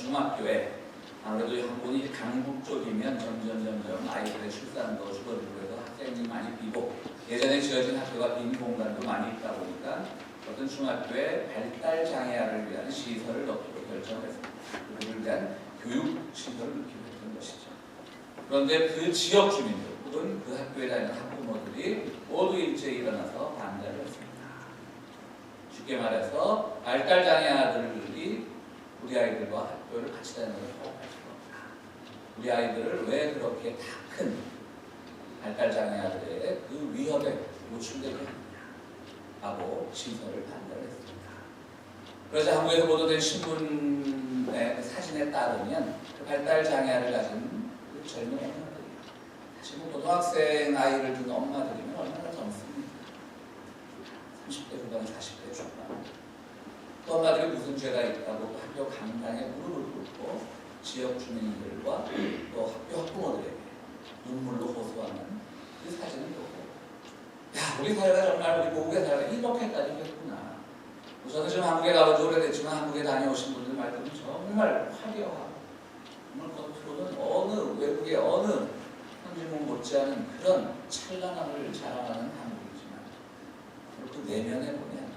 중학교에 아무래도 학군이 강북 쪽이면 점점 아이들의 출산도 줄어들고 해서 학생이 많이 비고 예전에 지어진 학교가 빈 공간도 많이 있다 보니까 어떤 중학교에 발달 장애아를 위한 시설을 넣기로 결정했습니다. 그들을 위한 교육 시설을 넣기로 했던 것이죠. 그런데 그 지역 주민들 혹은 그 학교에 다니는 학부모들이 모두 일제히 일어나서 반대를 했습니다. 쉽게 말해서 발달 장애아들이 우리 아이들과 학교를 같이 다니는 것을 허용할 수가 없다. 우리 아이들을 왜 그렇게 다 큰 발달 장애아들의 그 위협에 노출되게 하느냐고 시설을 반대를 했습니다. 그러자 한국에서 보도된 신문의 사진에 따르면 그 발달 장애아를 가진 그 젊은 엄마들이 사실 고등학생 아이를 둔 엄마들이면 얼마나 젊습니까? 30대 후반, 40대 중반. 그 엄마들이 무슨 죄가 있다고 학교 강당에 무릎을 꿇고 지역 주민들과 또 학교 학부모들에게 눈물로 호소하는 그 사진을 보고 야, 우리 사회가 정말 우리 모국의 사회가 이렇게까지 됐구나. 저는 지금 한국에 가본 지 오래됐지만 한국에 다녀오신 분들 말 들으면 정말 화려하고 정말 겉으로는 어느 외국의 어느 현지문 못지않은 그런 찬란함을 자랑하는 한국이지만 그 내면에 보면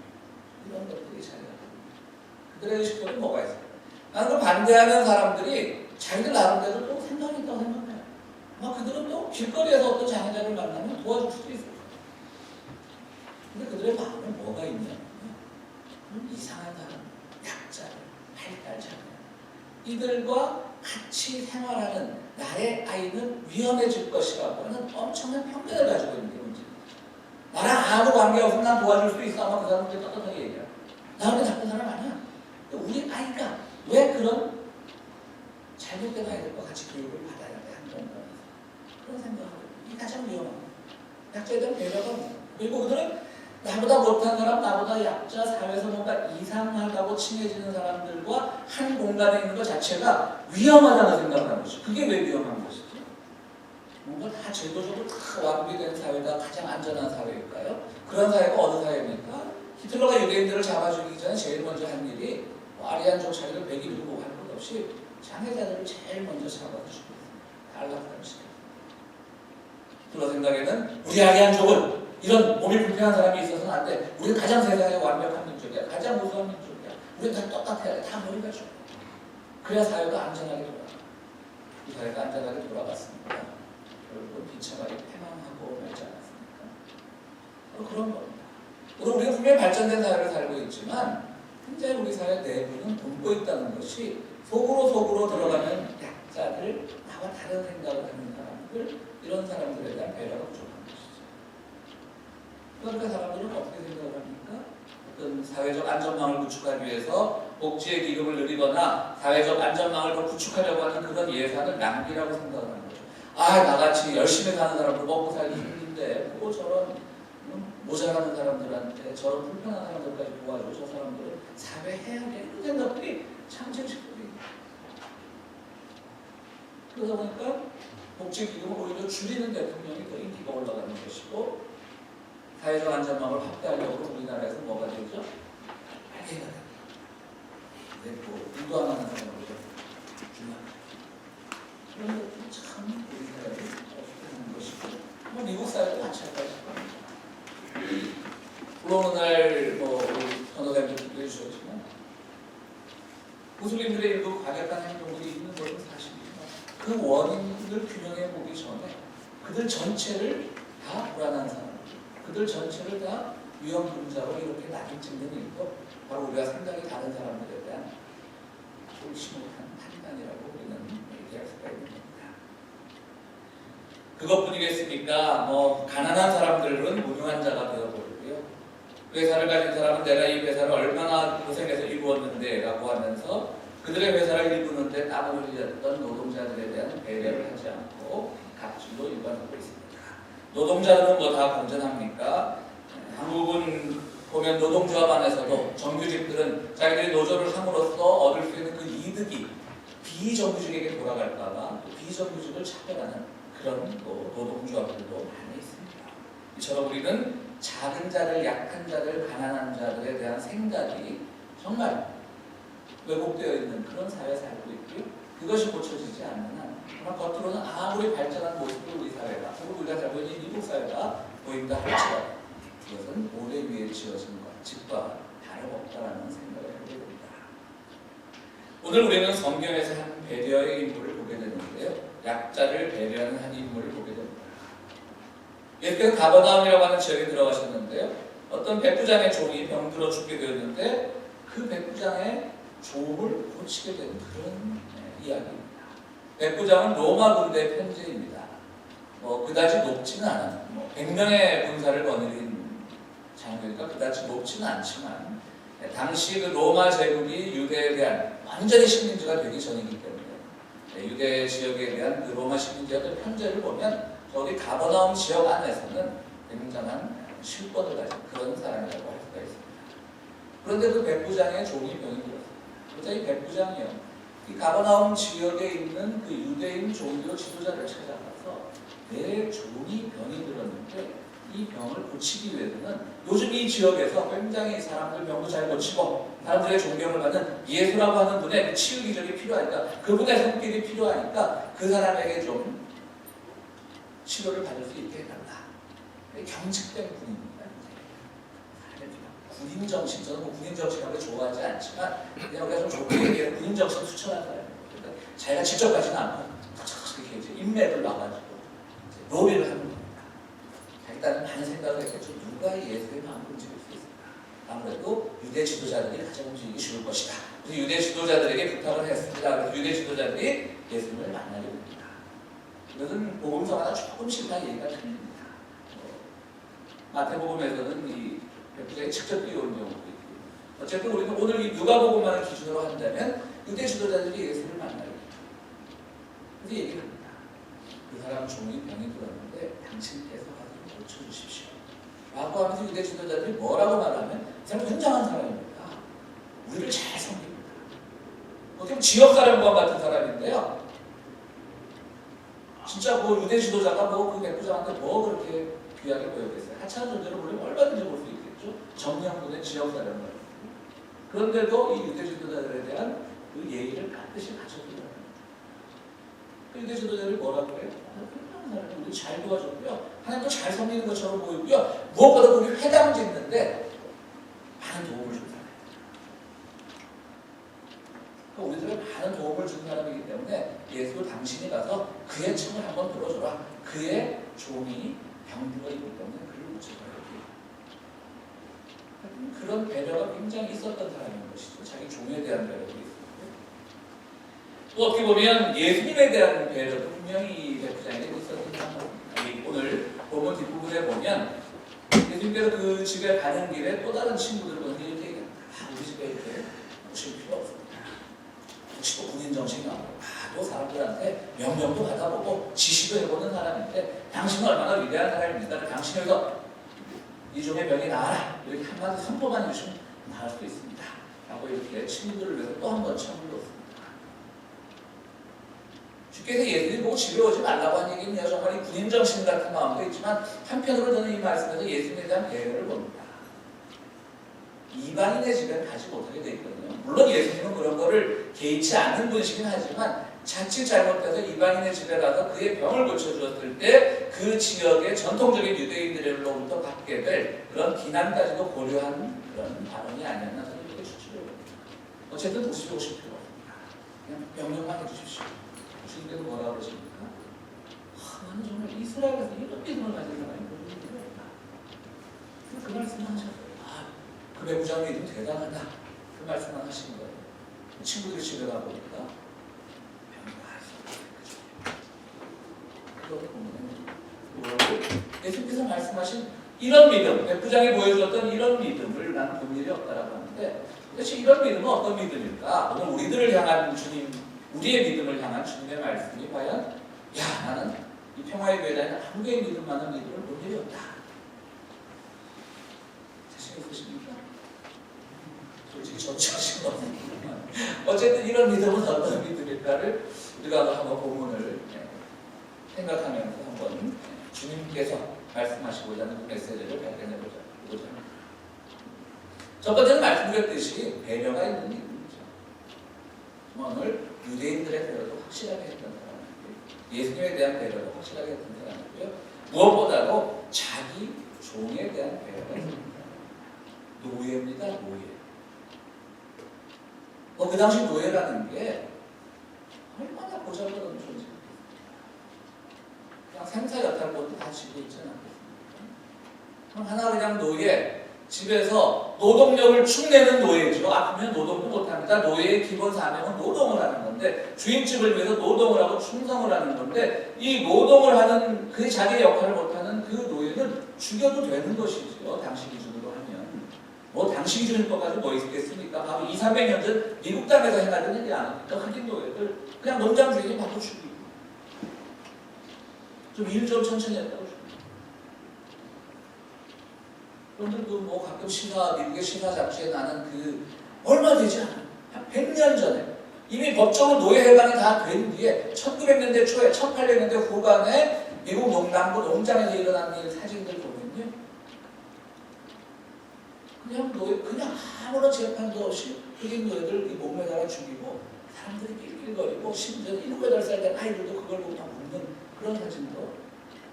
이런 것들이 잘 나옵니다. 그들의 의식들은 뭐가 있어요? 나는 그 반대하는 사람들이 자기들 나름대로 또 생각이 있다고 생각해요. 아마 그들은 또 길거리에서 어떤 장애자를 만나면 도와줄 수도 있어요. 근데 그들의 마음에 뭐가 있냐면 이상한 사람, 약자들, 발달장애 이들과 같이 생활하는 나의 아이는 위험해질 것이라고 하는 엄청난 편견을 가지고 있는 게 문제입니다. 나랑 아무 관계없으면 난 도와줄 수 있어. 아마 그 사람들이 떳떳하게 얘기해요. 나 근데 나쁜 사람 아니야. 우리 아이가 왜 그런 잘못된 아이들과 같이 교육을 받아야 돼? 한 건가? 그런 생각을 이게 가장 위험합니다. 약자에 대한 배려가 없는. 그리고 그들은 나보다 못한 사람, 나보다 약자, 사회에서 뭔가 이상하다고 칭해지는 사람들과 한 공간에 있는 것 자체가 위험하다는 생각을 하는 것이죠. 그게 왜 위험한 것이죠? 뭔가 다 제도적으로 다 완비된 사회가 가장 안전한 사회일까요? 그런 사회가 어느 사회입니까? 히틀러가 유대인들을 잡아주기 전에 제일 먼저 한 일이 아리안족 자기를 백인으로 할 것 없이 장애자들을 제일 먼저 잡아주고 단락하는 시간. 히틀러 생각에는 우리 아리안족은 이런 몸이 불편한 사람이 있어서는 안 돼. 우리는 가장 세상에 완벽한 민족이야. 가장 우수한 민족이야. 우리는 다 똑같아야 돼. 다 머리가 좋아. 그래야 사회가 안전하게 돌아가. 이 사회가 안전하게 돌아갔습니다. 결국은 비참하게 패망하고 말지 않았습니까? 그런 겁니다. 우리가 분명히 발전된 사회를 살고 있지만 현재 우리 사회 내부는 굶고 있다는 것이 속으로 들어가는 약자들, 나와 다른 생각을 하는 사람들, 이런 사람들에 대한 배려가 부족한 것이죠. 그러니까 사람들은 어떻게 생각을 합니까? 어떤 사회적 안전망을 구축하기 위해서 복지의 기금을 늘리거나 사회적 안전망을 더 구축하려고 하는 그런 예산을 낭비라고 생각을 하는 거죠. 아, 나같이 열심히 사는 사람도 먹고 살기 힘든데 뭐 저런 모자라는 사람들한테 저런 불편한 사람들까지 도와줘. 저 사람들은 사회 해야겠 이런 생각들이 창조식들이. 그러다 보니까 복지기금을 오히려 줄이는 대통령이 더 인기가 올라가는 것이고 사회적 안전망을 확대하려고 우리나라에서 뭐가 되죠? 빨개가 됩니다. 근데 뭐 운도 안 하는 사람으로서 중요합니다. 그런 것들이 참 우리 사회를 어떻게 하는 것이고 뭐 미국 사회도 마찬가지일 겁니다. 물론 오늘 뭐 전호사님도 해주셨지만 무슬림들의 일부 과격한 행동들이 있는 것은 사실이지만 그 원인을 규명해 보기 전에 그들 전체를 다 불안한 사람, 그들 전체를 다 위험 분자로 이렇게 낙인 찍는 일도 바로 우리가 생각이 다른 사람들에 대한 옳지 못한 판단이라고 우리는 얘기할 수가 있는 겁니다. 그것뿐이겠습니까? 뭐 가난한 사람들은 무능한 자가 되어버리고요. 회사를 가진 사람은 내가 이 회사를 얼마나 고생해서 이루었는데 라고 하면서 그들의 회사를 이루는데 땀을 흘렸던 노동자들에 대한 배려를 하지 않고 갑질로 일관하고 있습니다. 노동자들은 뭐 다 건전합니까? 한국은 보면 노동조합 안에서도 정규직들은 자기들이 노조를 함으로써 얻을 수 있는 그 이득이 비정규직에게 돌아갈까봐 비정규직을 차별하는 그런 노동조합들도 많이 있습니다. 이처럼 우리는 작은 자들, 약한 자들, 가난한 자들에 대한 생각이 정말 왜곡되어 있는 그런 사회에 살고 그것이 고쳐지지 않는 한 그러나 겉으로는 아무리 발전한 모습을 우리 사회가 혹은 우리가 살고 있는 미국 사회가 보인다 할지라도 그것은 모래 위에 지어진 것, 집과 다름없다라는 생각을 하게 됩니다. 오늘 우리는 성경에서 한 배려의 인물을 보게 되는데요. 약자를 배려하는 한 인물을 보게 됩니다. 예수께서 가버나움이라고 하는 지역에 들어가셨는데요. 어떤 백부장의 종이 병들어 죽게 되었는데 그 백부장의 종을 고치게 된 그런 이야기입니다. 백부장은 로마 군대 편제입니다. 그다지 높지는 않아요. 100명의 군사를 거느린 장교니까 그다지 높지는 않지만 당시 그 로마 제국이 유대에 대한 완전히 식민지가 되기 전이기 때문에 유대 지역에 대한 그 로마 식민지의 편제를 보면 저기 가버나움 지역 안에서는 굉장한 실권을 가진 그런 사람이라고 할 수가 있습니다. 그런데 그 백부장의 종이 병이 들었습니다. 그래서 이 백부장이요, 이 가버나움 지역에 있는 그 유대인 종교 지도자를 찾아가서 내 종이 병이 들었는데 이 병을 고치기 위해서는 요즘 이 지역에서 굉장히 사람들 병도 잘 고치고 사람들의 존경을 받는 예수라고 하는 분의 그 치유 기적이 필요하니까 그분의 손길이 필요하니까 그 사람에게 좀 치료를 받을 수 있게 해달라. 경직된 군인입니다. 군인 정신, 저는 군인 정신을 좋아하지 않지만 그냥 우리가 좀 좋게 얘기해서 군인 정신 추천한 사람입니다. 그러니까 자기가 직접 가지는 않고 이렇게 이제 인맥을 놔가지고 로비를 하는 겁니다. 일단은 많은 생각을 했겠죠. 누가 예수의 마음을 움직일 수 있을까? 아무래도 유대 지도자들이 가장 움직이기 쉬울 것이다. 그래서 유대 지도자들에게 부탁을 했습니다. 그래서 유대 지도자들이 예수님을 만나게 됩니다. 이것은 복음서마다 조금씩 다 얘기가 틀립니다. 마태복음에서는 이 백부장이 직접 뛰어온 경우도 있고, 어쨌든 우리는 오늘 이 누가복음만을 기준으로 한다면 유대 지도자들이 예수를 만나게 됩니다. 그래서 얘기를 합니다. 그 사람 종이 병이 들었는데 당신께서 가서 고쳐주십시오. 라고 하면서 유대 지도자들이 뭐라고 말하면 이 사람 굉장한 사람입니다. 우리를 잘 섬깁니다. 어떻게 보면 지역사령관 같은 사람인데요. 진짜 그 유대 지도자가 그 백부장한테 그렇게 귀하게 보였겠어요. 하찮은 존재로 보려면 얼마든지 볼 수 있겠죠. 정령군의 지역사령관. 그런데도 이 유대 지도자들에 대한 그 예의를 반드시 갖춰주는 그 유대 지도자들이 뭐라고 해요? 우리 잘 도와줬고요. 하나님도 잘 섬기는 것처럼 보이고요. 무엇보다 우리 회당 짓는데 많은 도움을 준 사람이에요. 우리들은 많은 도움을 준 사람이기 때문에 예수 당신이 가서 그의 청을 한번 들어줘라. 그의 종이 병들어 있기 때문에 그를 고쳐줘야 돼요. 그런 배려가 굉장히 있었던 사람인 것이죠. 자기 종에 대한 배려도 있습니다. 또 어떻게 보면 예수님에 대한 배려도 분명히 이 백부장에게 있었던 사람입니다. 오늘 본문 뒷부분에 보면 예수님께서 그 집에 가는 길에 또 다른 친구들과 이렇게 얘기합니다. 우리 집에 이렇게 오실 필요 없습니다. 혹시 또 군인 정신이 나오고 또 사람들한테 명령도 받아보고 지시도 해보는 사람인데 당신은 얼마나 위대한 사람입니다. 당신에서 이 종의 병이 나아라. 이렇게 한마디 선포만 해주시면 나을 수 있습니다. 라고 이렇게 친구들을 위해서 또 한 번 청을 넣습니다. 주께서 예수님 보고 집에 오지 말라고 한 얘기는 정말 이 군인 정신 같은 마음도 있지만 한편으로 저는 이 말씀에서 예수님에 대한 배려를 봅니다. 이방인의 집에는 가지 못하게 되어 있거든요. 물론 예수님은 그런 거를 개의치 않는 분이시긴 하지만 자칫 잘못해서 이방인의 집에 가서 그의 병을 고쳐주었을 때 그 지역의 전통적인 유대인들로부터 받게 될 그런 비난까지도 고려한 그런 발언이 아니었나 저는 이렇게 추측해봅니다. 어쨌든 오십시오 필요가 없습니다. 그냥 명령만 해주십시오. 주님께서 뭐라고 그러십니까? 나는 정말 이스라엘에서 이런 믿음을 가진 사람이 모르는 거다. 그 말씀을 하셨어요. 그 백부장 믿음 대단하다. 그 말씀만 하신 거예요. 친구들이 집에 가보니까 병이 예수님께서 말씀하신 이런 믿음, 백부장이 보여주었던 이런 믿음을 나는 본 일이 없다라고 하는데 도대체 이런 믿음은 어떤 믿음일까? 오늘 우리들을 향한 주님, 우리의 믿음을 향한 주님의 말씀이 과연 나는 이 평화의 교회에 대한 한국의 믿음만한 믿음을 본 일이 없다. 자신 있으십니까? 솔직히 저도 자신 없습니다. 어쨌든 이런 믿음은 어떤 믿음일까를 우리가 한번 본문을 생각하면서 한번 주님께서 말씀하시고자 하는 그 메시지를 발견해보자 합니다. 첫 번째는 말씀드렸듯이 배려가 있는 믿음이죠. 오늘 유대인들의 배려도 확실하게 했던 사람이고요. 예수님에 대한 배려도 확실하게 했던 사람이고요. 무엇보다도 자기 종에 대한 배려가 있습니다. 노예입니다. 노예. 그 당시 노예라는 게 얼마나 보잘것없는 존재입니다. 그냥 생사여탈권도 다 쥐고 있지 않겠습니까? 그럼 하나 그냥 노예, 집에서 노동력을 축내는 노예죠. 아프면 노동도 못합니다. 노예의 기본 사명은 노동을 하는 건데, 주인집을 위해서 노동을 하고 충성을 하는 건데, 이 노동을 하는 그 자기의 역할을 못하는 그 노예는 죽여도 되는 것이죠. 당시 기준으로 하면. 뭐 당시 기준일 것 가지고 뭐 있겠습니까? 바로 200~300년 전 미국 땅에서 행하던 일이 아닙니까? 흑인 노예들 그냥 농장 주인이 받고 죽이고, 좀 일 좀 천천히 했다고 죽이고. 여러분들 뭐 가끔 미국의 신화 잡지에 나는 얼마 되지 않아, 한 100년 전에 이미 법적으로 노예 해방이 다 된 뒤에 1900년대 초에 1800년대 후반에 미국 남부 농장에서 일어난 일 사진들 보면요, 그냥 아무런 재판도 없이 흑인 노예들 목매달아 죽이고 사람들이 낄낄거리고, 심지어 7, 8살 된 아이들도 그걸 보고 웃는 그런 사진도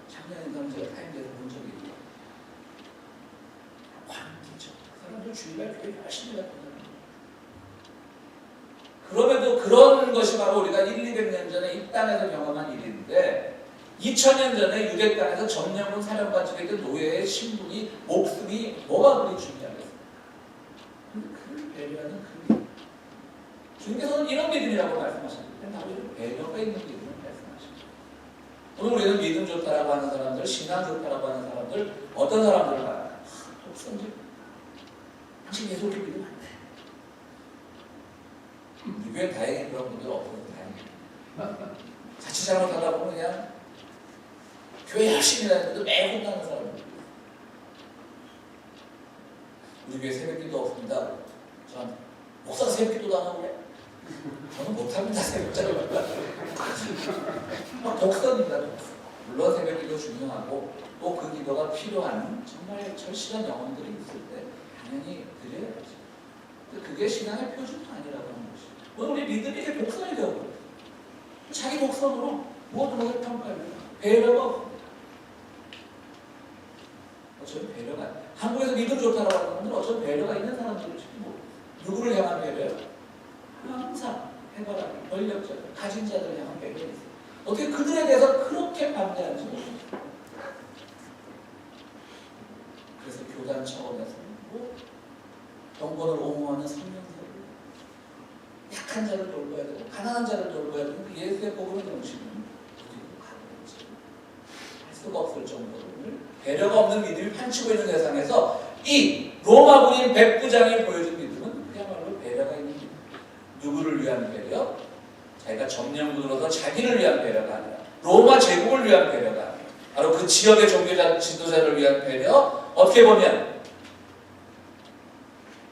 작년인가 제가 타임즈에서 본 적이 있고, 광기죠. 사람들 주의가 교회 열심히 했던 사람들. 그럼에도 그런 것이 바로 우리가 200년 전에 이 땅에서 경험한 일인데, 2000년 전에 유대 땅에서 점령군 사령관 쪽에 있던 노예의 신분이, 목숨이 뭐가 그리 중요하겠어요? 근데 그 배려하는 그 믿음. 주님께서는 이런 믿음이라고 말씀하셨는데, 바로 배려가 있는 믿음을 말씀하십니다. 오늘 우리는 믿음 좋다라고 하는 사람들, 신앙 좋다라고 하는 사람들, 어떤 사람들을 봐요? 독선지. 당신 예수 그렇게 믿으면 안 돼. 우리 교회 다행히 그런 분들 없어서 다행이에요. 자칫 잘못하다 보면 그냥 교회 열심히 다니는데 매일 혼나는 사람들. 우리 교회 새벽기도 없습니다. 전 목사가 새벽기도도 안 하고 그래. 저는 못합니다. 새벽기도. 막 독선입니다. 물론 새벽기도 중요하고 또 그 기도가 필요한 정말 절실한 영혼들이 있을 때 당연히 드려야죠. 그게 신앙의 표준도 아니라고 하는 것이죠. 오늘 우리 믿음이 이게 독선이 되어버려요. 자기 독선으로 모든 것을 평가해요. 배려가 없고. 어쩌면 배려가, 한국에서 믿음 좋다라고 하는 분들은 어쩌면 배려가 있는 사람들일지 모르겠어요. 누구를 향한 배려요? 항상 해바라기, 권력자들, 가진 자들을 향한 배려가 있어요. 어떻게 그들에 대해서 그렇게 반대하는지 모르겠어요. 그래서 교단 차원에서 경건을 옹호하는 성령들을, 약한 자를 돌봐야 되고 가난한 자를 돌봐야 되고, 예수의 복음을 넘치는 우리도 가능하지 할 수가 없을 정도로 배려가 없는 믿음이 판치고 있는 세상에서 이 로마 군인 백부장이 보여준 믿음은 그야말로 배려가 있는 믿음. 누구를 위한 배려? 자기가 점령군으로서 자기를 위한 배려가 아니라 로마 제국을 위한 배려가 아니라 바로 그 지역의 종교자 지도자를 위한 배려. 어떻게 보면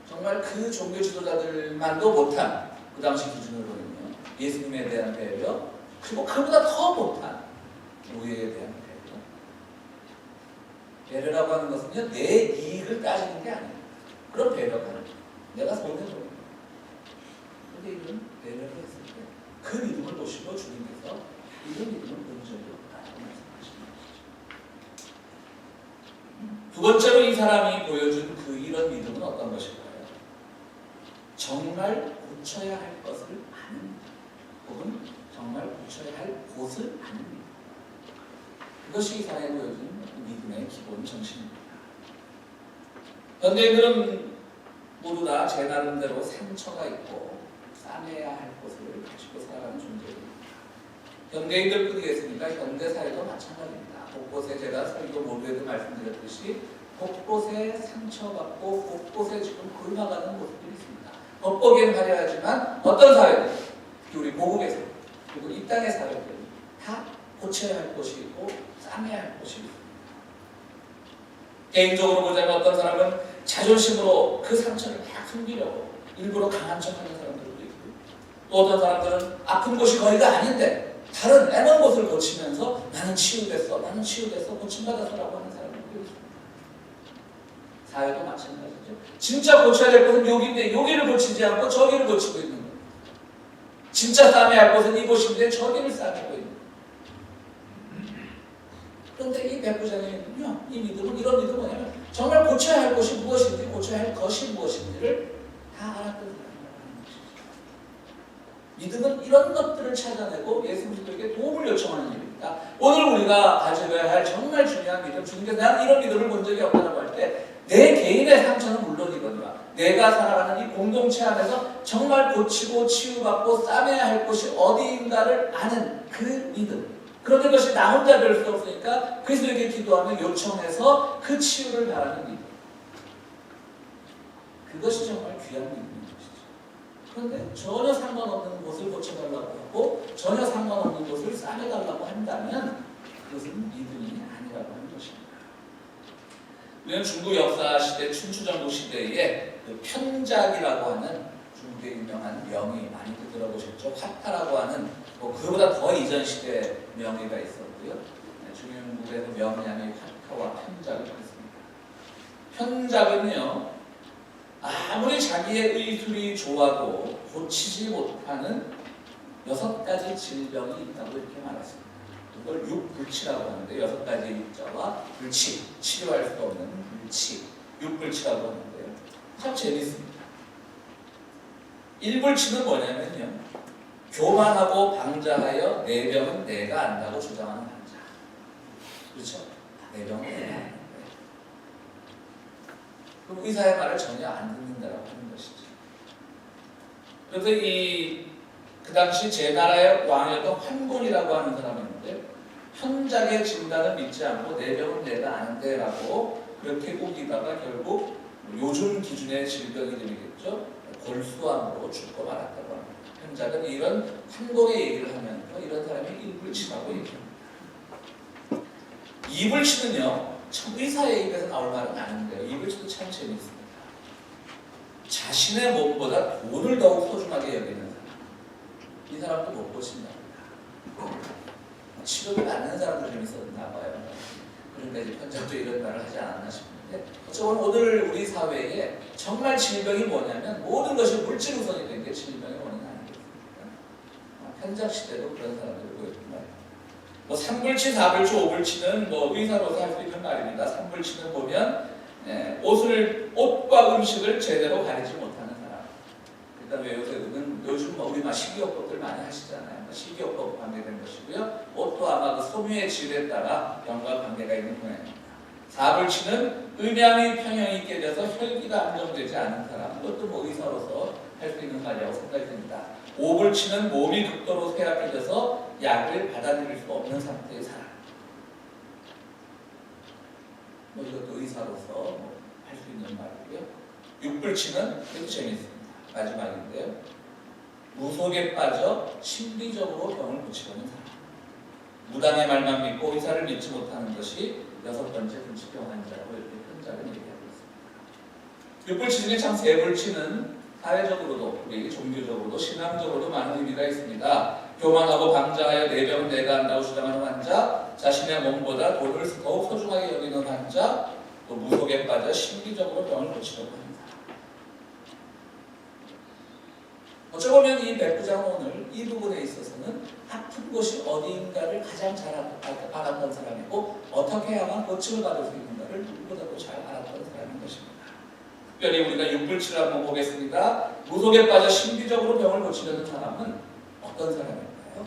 정말 그 종교 지도자들만도 못한, 그 당시 기준으로 보면 예수님에 대한 배려, 그리고 그보다 더 못한 노예에 대한 배려. 배려라고 하는 것은요, 내 이익을 따지는 게 아니에요. 그런 배려가 아니에요. 내가 손해보는. 근데 이런 배려를 했을 때 그 믿음을 보시고 주님께서 이런 믿음을 본적이 없다고 말씀하시는 것이죠. 두 번째로 이 사람이 보여준 이런 믿음은 어떤 것일까요? 정말 고쳐야 할 것을 아는 믿음, 혹은 정말 고쳐야 할 곳을 아는 믿음. 이것이 이 사람이 보여준 믿음의 기본 정신입니다. 현대인들은 모두 다 제 나름대로 상처가 있고 싸매야 할 것을 가지고 살아가는 존재입니다. 현대인들뿐이겠습니까? 현대사회도 마찬가지입니다. 곳곳에 제가 설교 모두에도 말씀드렸듯이 곳곳에 상처받고 곳곳에 지금 굶어가는 모습들이 있습니다. 겉보기엔 화려하지만 어떤 사회들, 특히 우리 모국에서 그리고 이 땅의 사회들은 다 고쳐야 할 것이 있고 싸매야 할 것이 있습니다. 개인적으로 보자면 어떤 사람은 자존심으로 그 상처를 막 숨기려고 일부러 강한 척하는 사람들도 있고, 또 어떤 사람들은 아픈 곳이 거기가 아닌데 다른 애먼 곳을 고치면서 나는 치유됐어, 나는 치유됐어, 고침받았어라고 하는 사람들도 있습니다. 사회도 마찬가지죠. 진짜 고쳐야 될 것은 여기인데 여기를 고치지 않고 저기를 고치고 있는 거예요. 진짜 싸매할 곳은 이곳인데 저기를 싸매고 있는 거예요. 그런데 이 백부장님은요, 이 믿음은 이런 믿음은 뭐냐면 정말 고쳐야 할 것이 무엇인지, 고쳐야 할 것이 무엇인지를 다 알았던 사람이라는 것이죠. 믿음은 이런 것들을 찾아내고 예수 그리스도에게 도움을 요청하는 일입니다. 오늘 우리가 가져야 할 정말 중요한 믿음, 주님께서 난 이런 믿음을 본 적이 없다고 할 때 내 개인의 상처는 물론이거니와 내가 살아가는 이 공동체 안에서 정말 고치고 치유받고 싸매야 할 곳이 어디인가를 아는 그 믿음. 그런데 그것이 나 혼자 될 수 없으니까 그리스도에게 기도하며 요청해서 그 치유를 바라는 믿음. 그것이 정말 귀한 믿음인 것이죠. 그런데 전혀 상관없는 곳을 고쳐달라고 하고 전혀 상관없는 곳을 싸매달라고 한다면 그것은 믿음이 아니라고 하는 것입니다. 우리는 중국 역사 시대, 춘추전국 시대에 그 편작이라고 하는 중국의 유명한 명의 많이들 들어보셨죠? 화타라고 하는 그보다 더 이전 시대 명의가 있었고요. 중국에서 명량이 화타와 편작을 했습니다. 편작은요, 아무리 자기의 의술이 좋아도 고치지 못하는 6가지 질병이 있다고 이렇게 말했습니다. 그걸 육불치라고 하는데 6가지 육자와 불치, 치료할 수 없는 불치, 육불치라고 하는데요. 참 재밌습니다. 일불치는 뭐냐면요, 교만하고 방자하여 내 병은 내가 안다고 주장하는 환자. 그렇죠? 내 병은 내가 아는데. 그럼 의사의 말을 전혀 안 듣는다라고 하는 것이죠. 그래서 그 당시 제나라의 왕이었던 환곤이라고 하는 사람이었는데 현작의 진단을 믿지 않고 내 병은 내가 아는데 라고 그렇게 우기다가 결국 요즘 기준의 질병이 되겠죠. 골수암으로 죽고 말았다고 합니다. 현작은 이런 환곤의 얘기를 하면서 이런 사람이 일불치라고 얘기합니다. 이불치는요, 참 의사의 입에서 나올 말은 아닌데요. 이불치도 참 재밌습니다. 자신의 몸보다 돈을 더욱 소중하게 여기는 사람. 이 사람도 못 고친답니다. 치료를 받는 사람도 좀 있었나 봐요. 그러니까 이제 편작도 이런 말을 하지 않았나 싶은데, 어쩌면 오늘 우리 사회에 정말 질병이 뭐냐면 모든 것이 물질 우선이 된 게 질병의 원인 아니겠습니까? 편작 시대도 그런 사람들이 보였단 말이에요. 3불치, 4불치, 5불치는 의사로서 할 수 있는 말입니다. 3불치는 보면 옷과 음식을 제대로 가리지 못하는 사람. 일단 왜 요즘 우리 식이요법들 많이 하시잖아요. 식이요법 관계된 것이고요. 옷도 아마 그 섬유의 질에 따라 병과 관계가 있는 모양입니다. 4불치는 음양의 평형이 깨져서 혈기가 안정되지 않은 사람. 이것도 의사로서 할 수 있는 말이라고 생각이 듭니다. 5불치는 몸이 극도로 쇠약해져서 약을 받아들일 수 없는 상태의 사람. 이것도 의사로서 할 수 있는 말이고요. 6불치는 이것도 재밌습니다. 마지막인데요. 무속에 빠져 심리적으로 병을 고치려는 사람. 무당의 말만 믿고 의사를 믿지 못하는 것이 6번째 불치병 환자라고 이렇게 편작은 얘기하고 있습니다. 6불치 중에 참 3불치는 사회적으로도, 우리 종교적으로도, 신앙적으로도 많은 의미가 있습니다. 교만하고 방자하여 내 병은 내가 안다고 주장하는 환자, 자신의 몸보다 돈을 더욱 소중하게 여기는 환자, 또 무속에 빠져 심리적으로 병을 고치려고 합니다. 어쩌면 이 백부장은 오늘 이 부분에 있어서는 아픈 곳이 어디인가를 가장 잘 알았던 사람이고 어떻게 해야만 고침을 받을 수 있는가를 누구보다도 잘 알았던 사람인 것입니다. 특별히 우리가 6불치를 한번 보겠습니다. 무속에 빠져 심리적으로 병을 고치려는 사람은 어떤 사람일까요?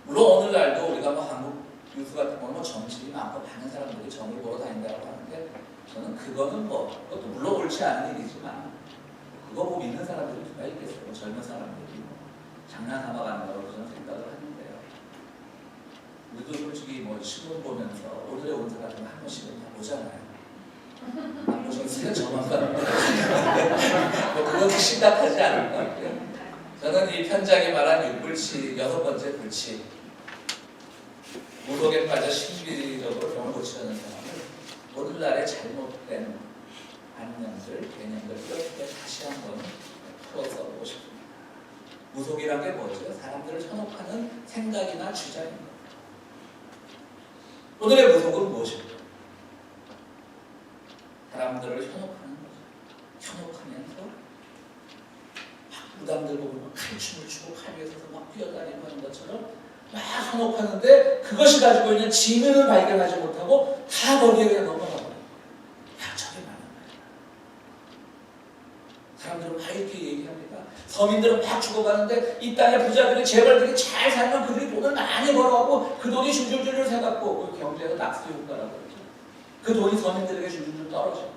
물론 오늘날도 우리가 한국 뉴스 같은 거는 정치인이 많고 많은 사람들이 정을 보러 다닌다고 하는데 저는 그거는 그것도 물론 옳지 않은 일이지만 그거 보고 믿는 사람들이 누가 있겠어요? 젊은 사람들이 장난 삼아 간다고 저는 생각을 하는데요. 우리도 솔직히 신문 보면서 오늘의 온 사람은 한 번씩은 다 보잖아요. 안 보셨으면 저만 가는 거예요. 그것도 심각하지 않을 것 같고요. 저는 이 편작이 말한 6불치, 6번째 불치, 무속에 빠져 심리적으로 병을 고치려는 사람을 오늘날의 잘못된 관념들, 개념들 이렇게 다시 한번 풀어서 보고 싶습니다. 무속이란 게 뭐죠? 사람들을 현혹하는 생각이나 주장입니다. 오늘의 무속은 무엇입니까? 사람들을 현혹하는 거죠. 현혹하면서 보면 칼춤을 추고 칼 위에 서서 막 뛰어다니고 하는 것처럼 막 현혹하는데 그것이 가지고 있는 진리를 발견하지 못하고 다 거기에 그냥 넘어가버려요. 야, 저게 많은 말이야. 사람들은 막 이렇게 얘기합니다. 서민들은 막 죽어가는데 이 땅의 부자들이 재벌들이 잘 살면 그들이 돈을 많이 벌어가고 그 돈이 줄줄줄 새갖고 경제에서 낙수 효과라고 그러죠. 그 돈이 서민들에게 줄줄줄 떨어질 거예요.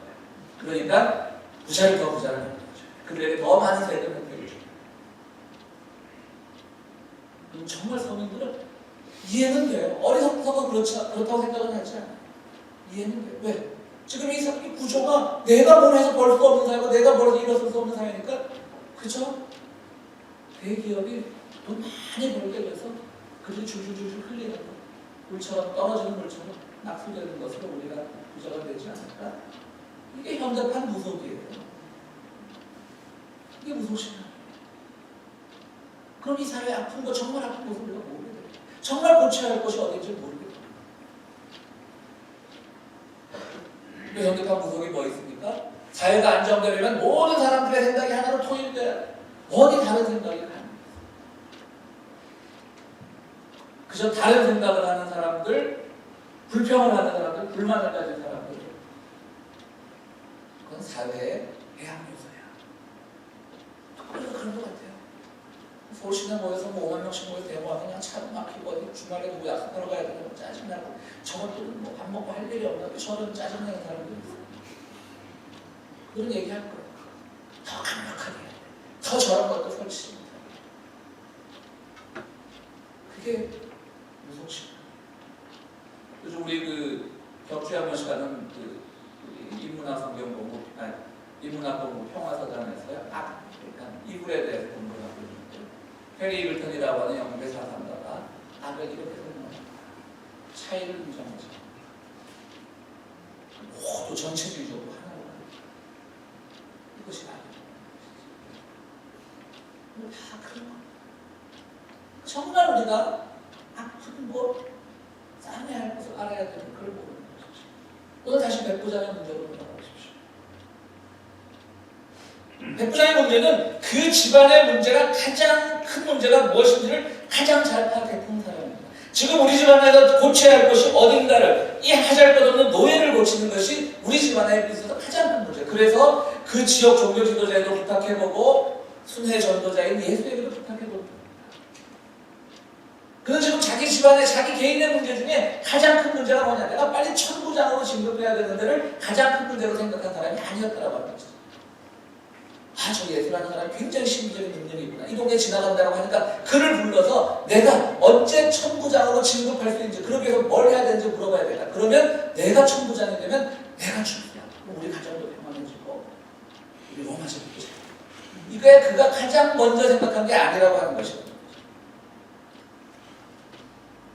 그러니까 부자를 더 부자를 하는 거죠. 그들에게 더 많은 세금을 혜택을 줘요. 정말 서민들은 이해는 돼요. 어리석어서 그렇다고 생각은 하지 않아요. 이해는 돼요. 왜? 지금 이 구조가 내가 뭘 해서 벌 수 없는 사회고 내가 벌어서 일어설 수 없는 사회니까 그죠? 대기업이 돈 많이 벌게 돼서 그들이 줄줄줄 흘리는 거, 물처럼 떨어지는 물처럼 낙수되는 것으로 우리가 부자가 되지 않을까? 이게 현대판 무속이에요. 이게 무속신앙이에요. 그럼 이 사회의 아픈 거, 정말 아픈 것을 우리가 모르게 돼요. 정말 고쳐야 할 것이 어딘지 모르게 돼요. 근데 현대판 무속이 뭐 있습니까? 사회가 안정되려면 모든 사람들의 생각이 하나로 통일돼야 돼. 어디 다른 생각이 가는 거예요. 그저 다른 생각을 하는 사람들, 불평을 하는 사람들, 불만을 가진 사람들, 그건 사회의 해양 요소야. 그래서 그런 것 같아요. 서울시내 모여서 5만 명씩 모여서 대모하면 그냥 차도 막히고 어디 주말에 누구 약속하러 가야 되고 짜증나고 저것들은 뭐 밥 먹고 할 일이 없나 저런 짜증나는 사람들이 있어요. 그런 얘기할 거예요. 더 강력하게 더 저런 것도 설치 못하게. 그게 무속신앙. 요즘 우리 그 격주에 한 번씩 하는 그 인문학 성경 공부, 인문학 공부 평화서당에서요. 그러니까 이불에 대해서 공부를 하고 있는데 해리 이글턴이라고 하는 영국의 사상가가 악을 이렇게 설명합니다. 차이를 인정하죠. 모두 전체주의적으로 하나로 가는 이것이 악이에요. 다 그런 겁니다. 정말 우리가 아픈 뭐 싸매야 할 것을 알아야 되는 그걸 모르는 것이죠. 오늘 다시 백부장의 문제로 돌아가 보십시오. 백부장의 문제는 그 집안의 문제가 가장 큰 문제가 무엇인지를 가장 잘 파악했던 사람입니다. 지금 우리 집안에서 고쳐야 할 것이 어딘가를 이 하잘것없는 노예를 고치는 것이 우리 집안에 있어서 가장 큰 문제. 그래서 그 지역 종교 지도자에도 부탁해보고 순회 전도자인 예수에게도 부탁해보고 그는 지금 자기 집안의 자기 개인의 문제 중에 가장 큰 문제가 뭐냐? 내가 빨리 천부장으로 진급해야 되는 데를 가장 큰 문제로 생각한 사람이 아니었다라고 하는 거죠. 저 예수라는 사람이 굉장히 심리적인 능력이 있구나. 이 동네 지나간다고 하니까 그를 불러서 내가 언제 천부장으로 진급할 수 있는지 그러기 위해서 뭘 해야 되는지 물어봐야 되겠다. 그러면 내가 천부장이 되면 내가 죽이야. 우리 가정도 평안해지고 우리 로마 제국도 잘. 이게 그가 가장 먼저 생각한 게 아니라고 하는 것이거든요.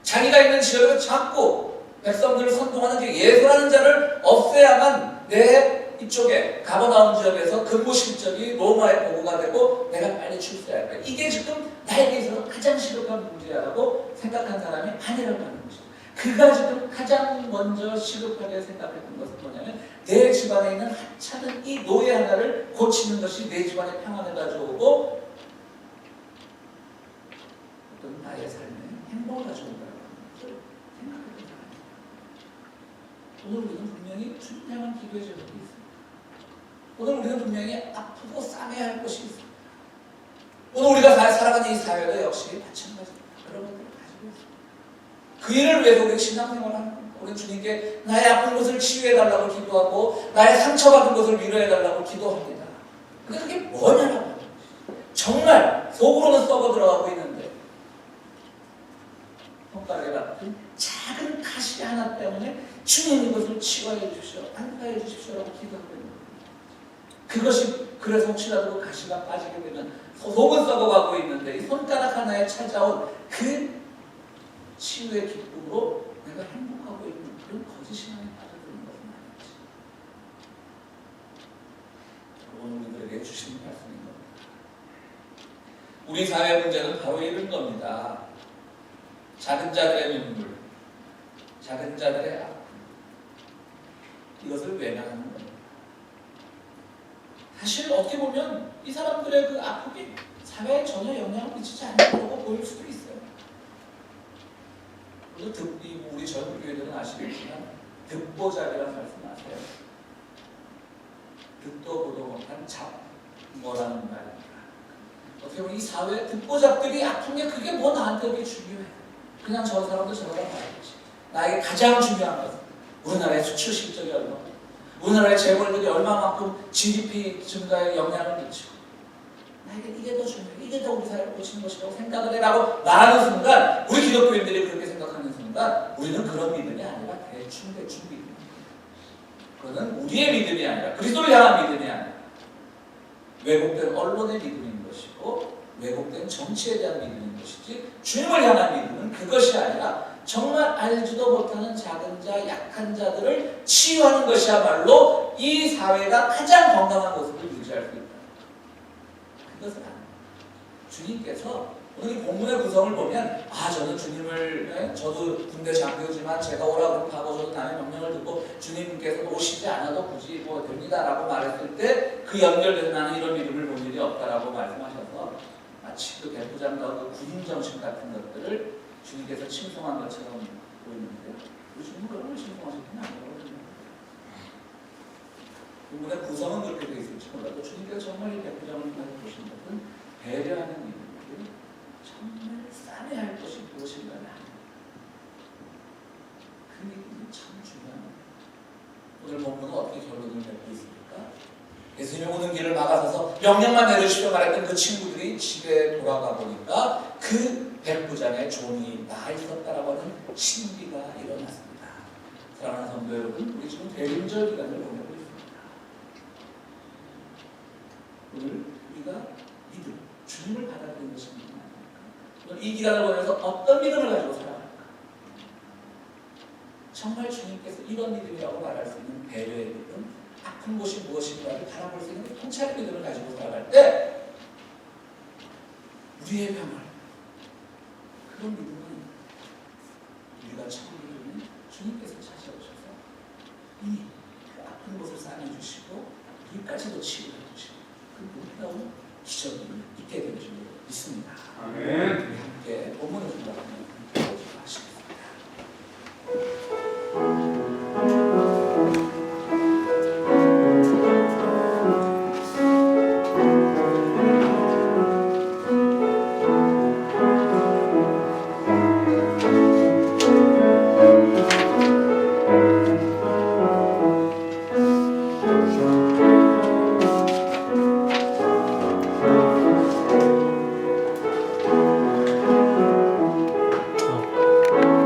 자기가 있는 지역에서 자꾸 백성들을 선동하는 게 예수라는 자를 없애야만 내 이쪽에 가버나움 지역에서 근무 실적이 로마에 보고가 되고 내가 빨리 출세할 거야. 이게 지금 나에게 있어서 가장 시급한 문제라고 생각한 사람이 아니라고 하는 것이죠. 그가 지금 가장 먼저 시급하게 생각했던 것은 뭐냐면 내 집안에 있는 하찮은 이 노예 하나를 고치는 것이 내 집안에 평안을 가져오고 어떤 나의 삶에 행복을 가져온다고 하는 것을 생각했던 사람입니다. 오늘 우리는 분명히 투명한 기도의 제목이 있습니다. 오늘 우리는 분명히 아프고 싸매야 할 것이 있습니다. 오늘 우리가 살아가는 이 사회도 역시 마찬가지입니다. 그런 것들을 가지고 있습니다. 그 일을 위해서 우리 신앙생활을 하는 겁니다. 우리 주님께 나의 아픈 것을 치유해달라고 기도하고 나의 상처받은 것을 위로해달라고 기도합니다. 근데 그게 뭐냐라고 정말 속으로는 썩어 들어가고 있는데 손가락에 박힌 작은 가시 하나 때문에 주님 이것을 치유해 주십시오. 안파해 주십시오라고 기도하고 있는 거예요. 그것이 그래서 혹시라도 그 가시가 빠지게 되면 속은 썩어가고 있는데 이 손가락 하나에 찾아온 그 치유의 기쁨으로 내가 행복하고 있는 그런 거짓 신앙에 빠져드는 것은 아니지. 오늘 우리들에게 주신 말씀인 겁니다. 우리 사회의 문제는 바로 이런 겁니다. 작은 자들의 눈물, 작은 자들의 아픔, 이것을 외면하는 겁니다. 사실 어떻게 보면 이 사람들의 그 아픔이 사회에 전혀 영향을 미치지 않는다고 보일 수도 있어요. 그래서 우리 젊은 교회들은 아시겠지만 듣보잡이라는 말씀 아세요? 듣도 보도 못한 잡뭐라는 말입니다. 어떻게 보면 이 사회 듣보잡들이 아픈 게 그게 뭐 나한테 그게 중요해. 그냥 저 사람도 저러다 말이지. 나에게 가장 중요한 것은 우리나라의 수출 실적이 얼마나, 우리나라의 재벌들이 얼마만큼 GDP 증가에 영향을 미치고, 나에게 이게 더 중요해. 이게 더 우리 사회를 고치는 것이라고 생각을 해라고 말하는 순간, 우리 기독교인들이 그렇게 생각하는 순간 우리는 그런 믿음이 아니라 대충 믿음입니다. 그것은 우리의 믿음이 아니라 그리스도를 향한 믿음이 아니라 왜곡된 언론의 믿음인 것이고 왜곡된 정치에 대한 믿음인 것이지, 주님을 향한 믿음은 그것이 아니라 정말 알지도 못하는 작은 자, 약한 자들을 치유하는 것이야말로 이 사회가 가장 건강한 모습을 유지할 수 있다. 그것은 아닙니다. 주님께서 오늘 이 본문의 구성을 보면, 저는 주님을, 저도 군대 장교지만 제가 오라 그러면 가고 저도 남의 명령을 듣고 주님께서 오시지 않아도 굳이 뭐 됩니다라고 말했을 때 그 연결돼서 나는 이런 믿음을 본 일이 없다라고 말씀하셔서 마치 그 백부장과 그 군인 정신 같은 것들을 주님께서 칭송한 것처럼 보이는데요. 주님은 그런 걸 칭송하셨구나. 본문의 구성은 그렇게 되어 있을지 몰라도 주님께서 정말 이 백부장을 보신 것은 배려하는 믿음이고 정말 싸매할 것이 무엇인가를 아는 그 믿음이 참 중요합니다. 오늘 본문은 어떻게 결론을 맺고 있습니까? 예수님이 오는 길을 막아서서 명령만 내려주시며 말했던 그 친구들이 집에 돌아가 보니까 그 백부장의 종이 나아 있었다라고 하는 신비가 일어났습니다. 사랑하는 성도 여러분, 우리 지금 대림절 기간을 보내고 있습니다. 오늘 우리가 믿음, 주님을 받아들이는 것이 믿음 아닙니까? 오늘 이 기간을 보내서 어떤 믿음을 가지고 살아갈까? 정말 주님께서 이런 믿음이라고 말할 수 있는 배려의 믿음, 아픈 곳이 무엇인가를 바라볼 수 있는 통찰의 믿음을 가지고 살아갈 때 우리의 병을, 그런 믿음은 우리가 처음 믿는 주님께서 찾아오셔서 이미 그 아픈 곳을 싸매주시고 우리까지도 치유해 주시고 그 놀라운 기적이 있게 되는 줄 믿습니다. 아멘. 우리 함께 본문을 준비합니다.